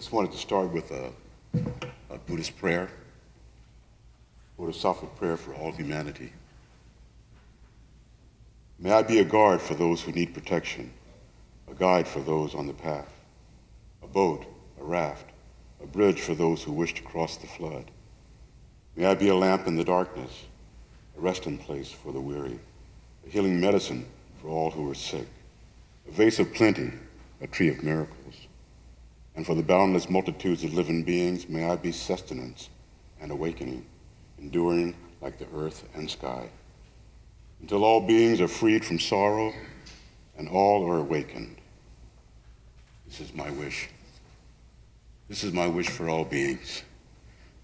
just wanted to start with a Buddhist prayer, philosophical prayer for all humanity. May I be a guard for those who need protection, a guide for those on the path, a boat, a raft, a bridge for those who wish to cross the flood. May I be a lamp in the darkness, a resting place for the weary, a healing medicine for all who are sick, a vase of plenty, a tree of miracles. And for the boundless multitudes of living beings, may I be sustenance and awakening, enduring like the earth and sky, until all beings are freed from sorrow and all are awakened. This is my wish. This is my wish for all beings.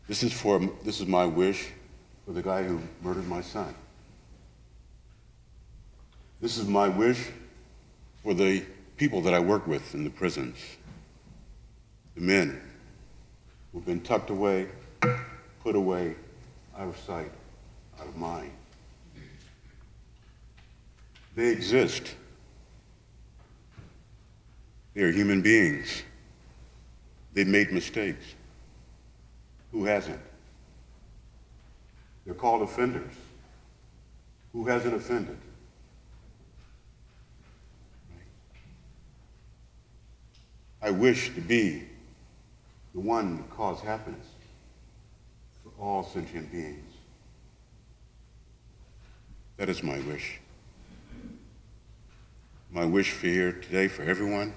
This is my wish for the guy who murdered my son. This is my wish for the people that I work with in the prisons, the men who've been tucked away, put away, out of sight, out of mind. They exist. They are human beings. They've made mistakes. Who hasn't? They're called offenders. Who hasn't offended? I wish to be the one to cause happiness for all sentient beings. That is my wish. My wish for here today for everyone,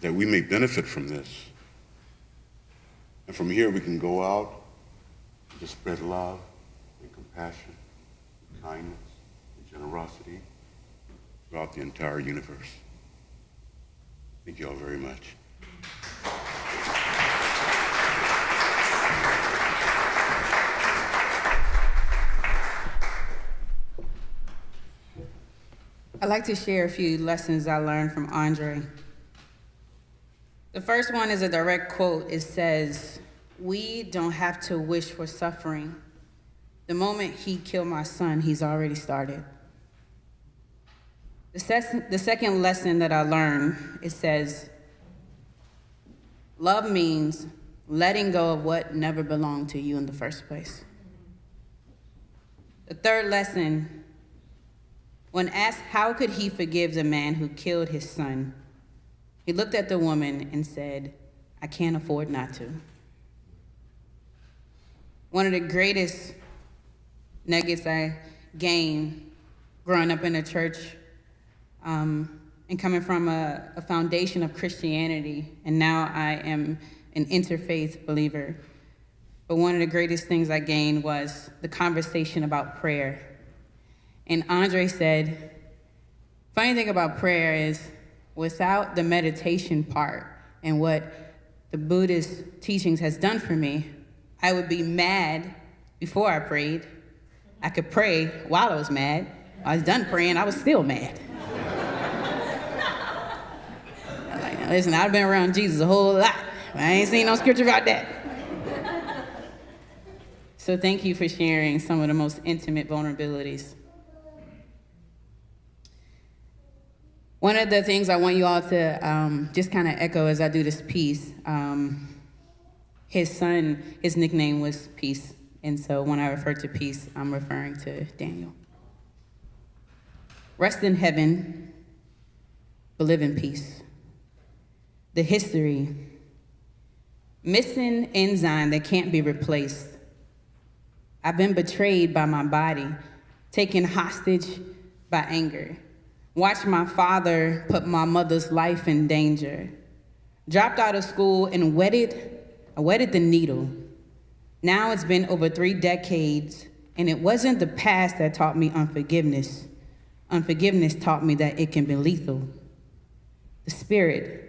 that we may benefit from this. And from here we can go out and just spread love and compassion, and kindness and generosity throughout the entire universe. Thank you all very much. I'd like to share a few lessons I learned from Andre. The first one is a direct quote. It says, "We don't have to wish for suffering. The moment he killed my son, he's already started." The second lesson that I learned, it says, love means letting go of what never belonged to you in the first place. The third lesson, when asked how could he forgive the man who killed his son, he looked at the woman and said, "I can't afford not to." One of the greatest nuggets I gained growing up in a church and coming from a foundation of Christianity, and now I am an interfaith believer. But one of the greatest things I gained was the conversation about prayer. And Andre said, funny thing about prayer is, without the meditation part and what the Buddhist teachings has done for me, I would be mad before I prayed. I could pray while I was mad. I was done praying, I was still mad. I'm like, now listen, I've been around Jesus a whole lot. I ain't seen no scripture about that. So thank you for sharing some of the most intimate vulnerabilities. One of the things I want you all to just kind of echo as I do this piece, his son, his nickname was Peace. And so when I refer to peace, I'm referring to Daniel. Rest in heaven, but live in peace. The history, missing enzyme that can't be replaced. I've been betrayed by my body, taken hostage by anger. Watched my father put my mother's life in danger. Dropped out of school and I wetted the needle. Now it's been over 3 decades, and it wasn't the past that taught me unforgiveness. Unforgiveness taught me that it can be lethal. The spirit.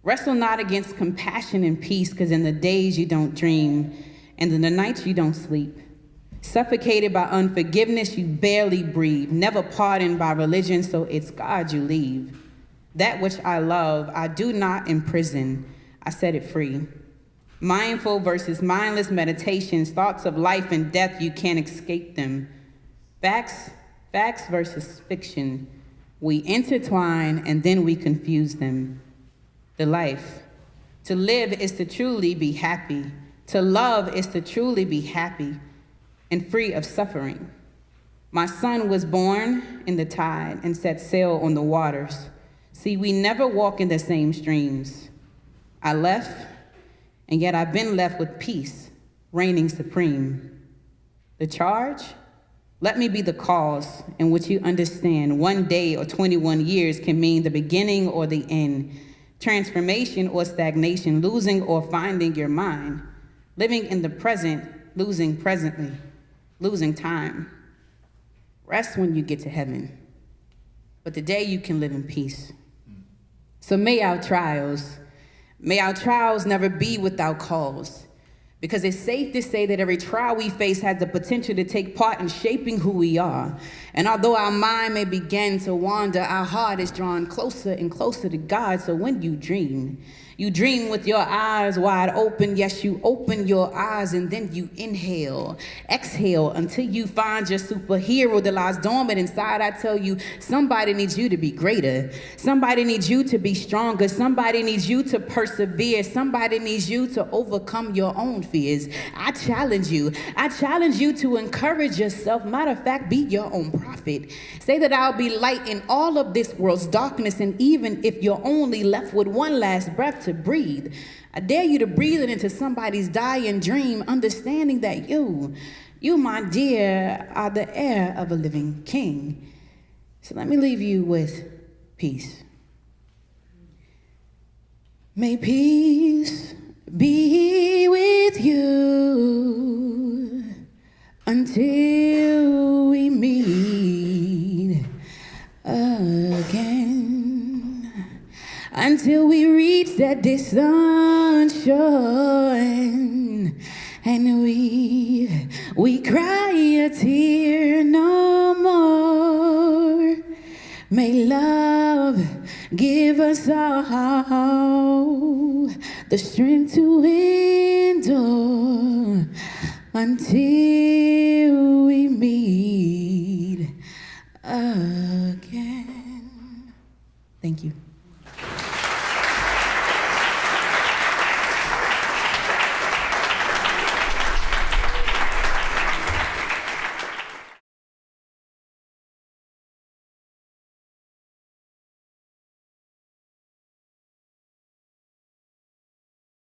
Wrestle not against compassion and peace, because in the days you don't dream, and in the nights you don't sleep. Suffocated by unforgiveness, you barely breathe. Never pardoned by religion, so it's God you leave. That which I love, I do not imprison. I set it free. Mindful versus mindless meditations, thoughts of life and death, you can't escape them. Facts versus fiction. We intertwine and then we confuse them. The life. To live is to truly be happy. To love is to truly be happy and free of suffering. My son was born in the tide and set sail on the waters. See, we never walk in the same streams. I left, and yet I've been left with peace, reigning supreme. The charge? Let me be the cause in which you understand 1 day or 21 years can mean the beginning or the end, transformation or stagnation, losing or finding your mind, living in the present, losing presently, losing time. Rest when you get to heaven, but today you can live in peace. So may our trials never be without cause, because it's safe to say that every trial we face has the potential to take part in shaping who we are. And although our mind may begin to wander, our heart is drawn closer and closer to God. So when you dream with your eyes wide open. Yes, you open your eyes and then you inhale, exhale until you find your superhero that lies dormant inside. I tell you, somebody needs you to be greater. Somebody needs you to be stronger. Somebody needs you to persevere. Somebody needs you to overcome your own fears. I challenge you to encourage yourself. Matter of fact, be your own prophet. Say that I'll be light in all of this world's darkness. And even if you're only left with one last breath to breathe, I dare you to breathe it into somebody's dying dream, understanding that you, my dear, are the heir of a living king. So let me leave you with peace. May peace be with you until we meet again. Until we reach that distant shore and we cry a tear no more. May love give us all the strength to endure until we meet again.